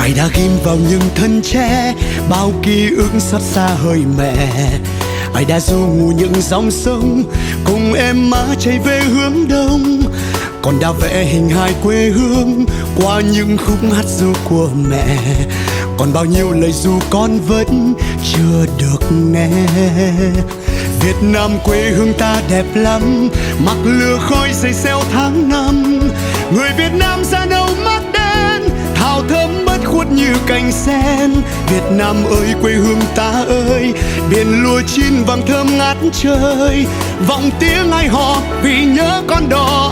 Ai đã ghim vào những thân tre bao ký ức xót xa hơi mẹ. Ai đã du ngủ những dòng sông cùng em má chạy về hướng đông. Còn đã vẽ hình hài quê hương qua những khúc hát ru của mẹ. Còn bao nhiêu lời ru con vẫn chưa được nghe. Việt Nam quê hương ta đẹp lắm, mặc lửa khói dày xeo tháng năm. Người Việt Nam da nâu mắt đen, thảo thơm bất khuất như cành sen. Việt Nam ơi quê hương ta ơi, biển lúa chín vàng thơm ngát trời. Vọng tiếng ai hò vì nhớ con đò